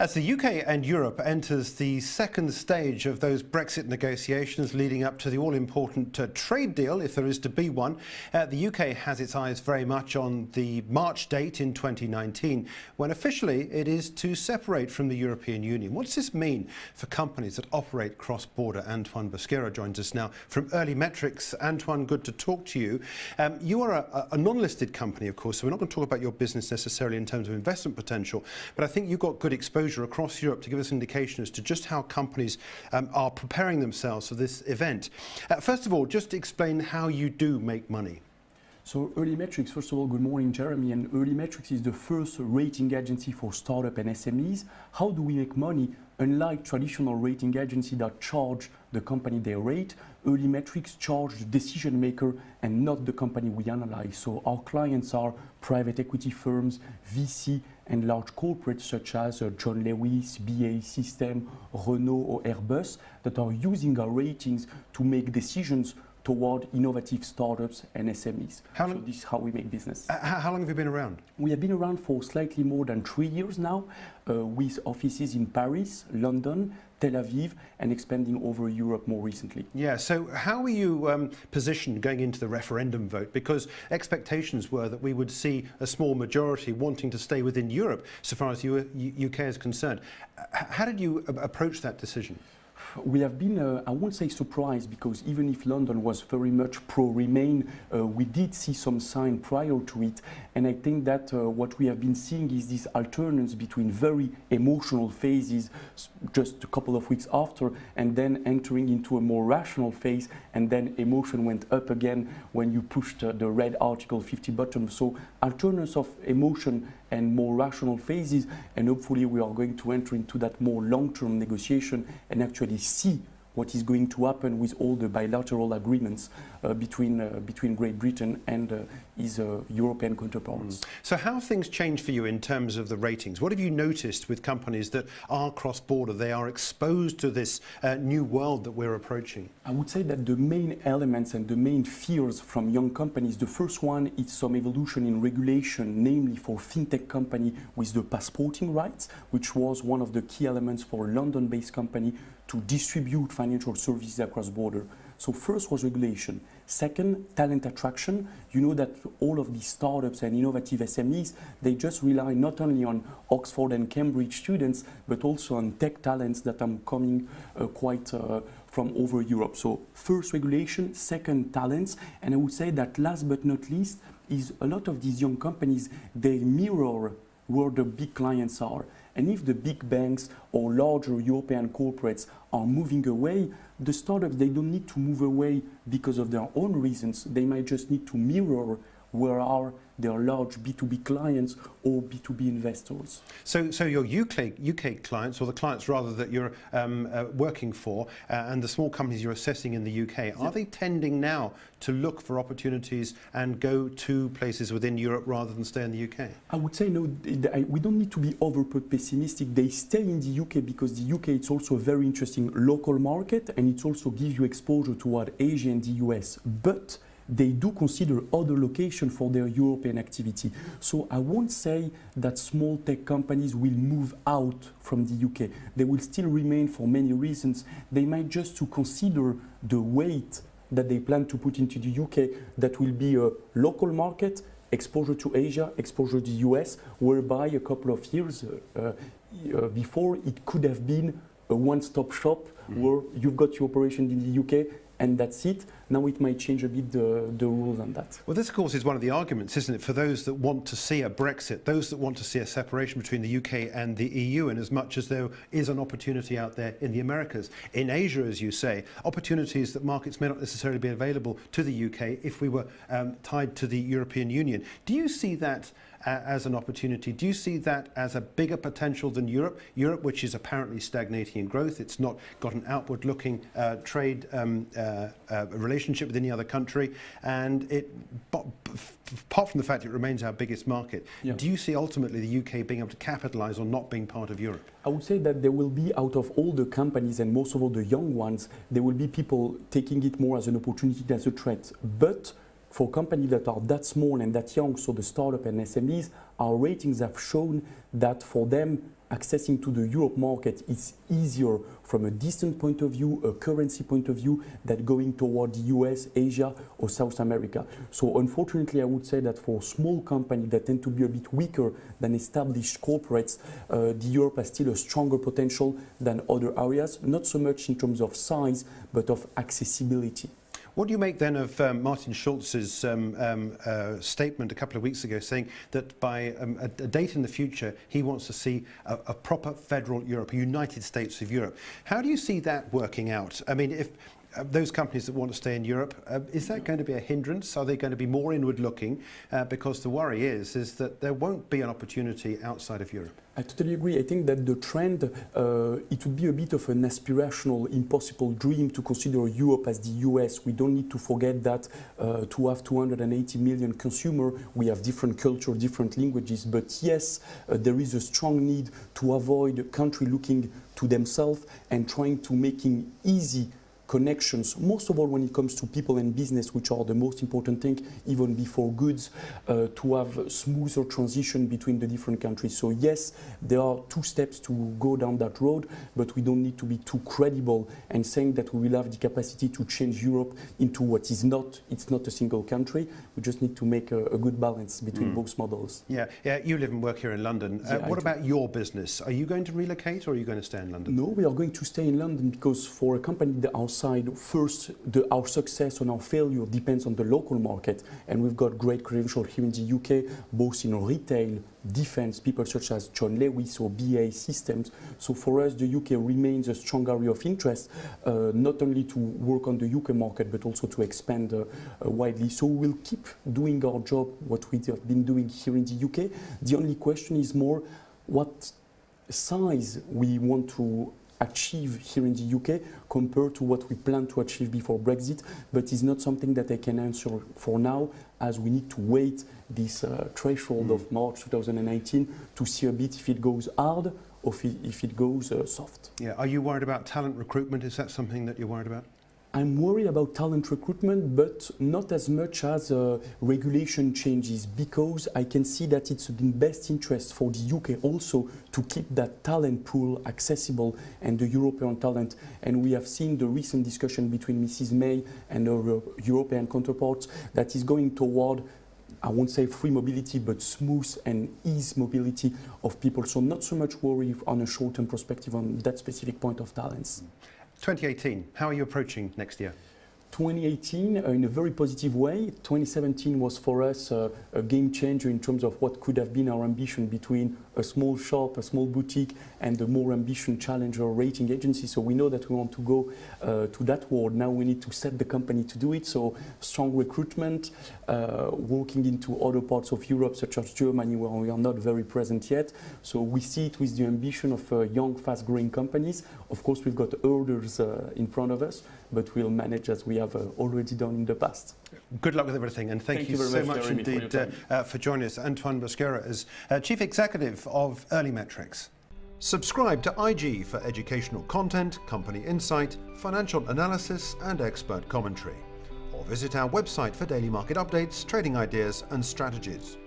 As the UK and Europe enters the second stage of those Brexit negotiations leading up to the all-important trade deal, if there is to be one, the UK has its eyes very much on the March date in 2019, when officially it is to separate from the European Union. What does this mean for companies that operate cross-border? Antoine Baschiera joins us now from Early Metrics. Antoine, good to talk to you. You are a non-listed company, of course, so we're not going to talk about your business necessarily in terms of investment potential, but I think you've got good exposure across Europe to give us an indication as to just how companies are preparing themselves for this event. First of all, just explain how you do make money. So Early Metrics, first of all, good morning, Jeremy. And Early Metrics is the first rating agency for startup and SMEs. How do we make money? Unlike traditional rating agencies that charge the company they rate, Early Metrics charge the decision maker and not the company we analyze. So our clients are private equity firms, VC, and large corporates such as John Lewis, BAE System, Renault or Airbus that are using our ratings to make decisions toward innovative startups and SMEs. So this is how we make business. How long have you been around? We have been around for slightly more than 3 years now, with offices in Paris, London, Tel Aviv, and expanding over Europe more recently. Yeah, so how are you positioned going into the referendum vote? Because expectations were that we would see a small majority wanting to stay within Europe, so far as UK is concerned. How did you approach that decision? We have been, I won't say surprised, because even if London was very much pro-Remain, we did see some sign prior to it. And I think that what we have been seeing is this alternance between very emotional phases just a couple of weeks after, and then entering into a more rational phase, and then emotion went up again when you pushed the red Article 50 button. So alternance of emotion and more rational phases, and hopefully we are going to enter into that more long-term negotiation and actually see what is going to happen with all the bilateral agreements between Great Britain and his European counterparts. So how have things changed for you in terms of the ratings? What have you noticed with companies that are cross-border? They are exposed to this new world that we're approaching. I would say that the main elements and the main fears from young companies, the first one is some evolution in regulation, namely for fintech company with the passporting rights, which was one of the key elements for a London-based company to distribute financial services across border. So first was regulation. Second, talent attraction. You know that all of these startups and innovative SMEs, they just rely not only on Oxford and Cambridge students, but also on tech talents that are coming from over Europe. So first regulation, second talents, and I would say that last but not least is a lot of these young companies, they mirror where the big clients are. And if the big banks or larger European corporates are moving away, the startups, they don't need to move away because of their own reasons. They might just need to mirror where are their large B2B clients or B2B investors. So your UK clients, or the clients rather that you're working for, and the small companies you're assessing in the UK, are they tending now to look for opportunities and go to places within Europe rather than stay in the UK? I would say no, we don't need to be over pessimistic. They stay in the UK because the UK it's also a very interesting local market, and it also gives you exposure toward Asia and the US. But they do consider other locations for their European activity. So I won't say that small tech companies will move out from the UK. They will still remain for many reasons. They might just to consider the weight that they plan to put into the UK, that will be a local market, exposure to Asia, exposure to the US, whereby a couple of years before it could have been a one-stop shop where you've got your operation in the UK and that's it. Now it might change a bit the rules on that. Well, this, of course, is one of the arguments, isn't it, for those that want to see a Brexit, those that want to see a separation between the UK and the EU, and as much as there is an opportunity out there in the Americas. In Asia, as you say, opportunities that markets may not necessarily be available to the UK if we were tied to the European Union. Do you see that as an opportunity? Do you see that as a bigger potential than Europe? Europe, which is apparently stagnating in growth, it's not got an outward-looking trade relationship with any other country, and apart from the fact it remains our biggest market, do you see ultimately the UK being able to capitalise on not being part of Europe? I would say that there will be, out of all the companies and most of all the young ones, there will be people taking it more as an opportunity than as a threat. But for companies that are that small and that young, so the startup and SMEs, our ratings have shown that for them accessing to the Europe market is easier from a distance point of view, a currency point of view, than going toward the US, Asia or South America. So unfortunately, I would say that for small companies that tend to be a bit weaker than established corporates, the Europe has still a stronger potential than other areas, not so much in terms of size, but of accessibility. What do you make then of Martin Schulz's statement a couple of weeks ago saying that by a date in the future he wants to see a proper federal Europe, a United States of Europe? How do you see that working out? I mean, if those companies that want to stay in Europe, is that going to be a hindrance? Are they going to be more inward looking? Because the worry is that there won't be an opportunity outside of Europe. I totally agree. I think that the trend, it would be a bit of an aspirational, impossible dream to consider Europe as the US. We don't need to forget that to have 280 million consumers, we have different culture, different languages. But yes, there is a strong need to avoid a country looking to themselves and trying to making easy connections, most of all when it comes to people and business, which are the most important thing, even before goods, to have smoother transition between the different countries. So yes, there are 2 steps to go down that road, but we don't need to be too credible and saying that we will have the capacity to change Europe into what is not. It's not a single country. We just need to make a good balance between both models. Yeah, you live and work here in London. What about your business? Are you going to relocate or are you going to stay in London? No, we are going to stay in London because for a company that outside, first, our success and our failure depends on the local market, and we've got great credentials here in the UK, both in retail, defense, people such as John Lewis or BAE Systems. So for us, the UK remains a strong area of interest, not only to work on the UK market, but also to expand widely. So we'll keep doing our job, what we have been doing here in the UK. The only question is more what size we want to achieve here in the UK compared to what we plan to achieve before Brexit, but it's not something that I can answer for now, as we need to wait this threshold of March 2019 to see a bit if it goes hard or if it goes soft. Yeah. Are you worried about talent recruitment? Is that something that you're worried about? I'm worried about talent recruitment, but not as much as regulation changes, because I can see that it's in best interest for the UK also to keep that talent pool accessible and the European talent. And we have seen the recent discussion between Mrs. May and her European counterparts that is going toward, I won't say free mobility, but smooth and ease mobility of people. So not so much worry on a short-term perspective on that specific point of talents. 2018, how are you approaching next year? 2018 in a very positive way. 2017 was for us a game changer in terms of what could have been our ambition between a small shop, a small boutique, and a more ambitious challenger rating agency. So we know that we want to go to that world. Now we need to set the company to do it. So strong recruitment, working into other parts of Europe, such as Germany, where we are not very present yet. So we see it with the ambition of young, fast-growing companies. Of course, we've got hurdles in front of us, but we'll manage as we have already done in the past. Good luck with everything, and thank you so much indeed for joining us. Antoine Baschiera is Chief Executive of Early Metrics. Subscribe to IG for educational content, company insight, financial analysis and expert commentary. Or visit our website for daily market updates, trading ideas and strategies.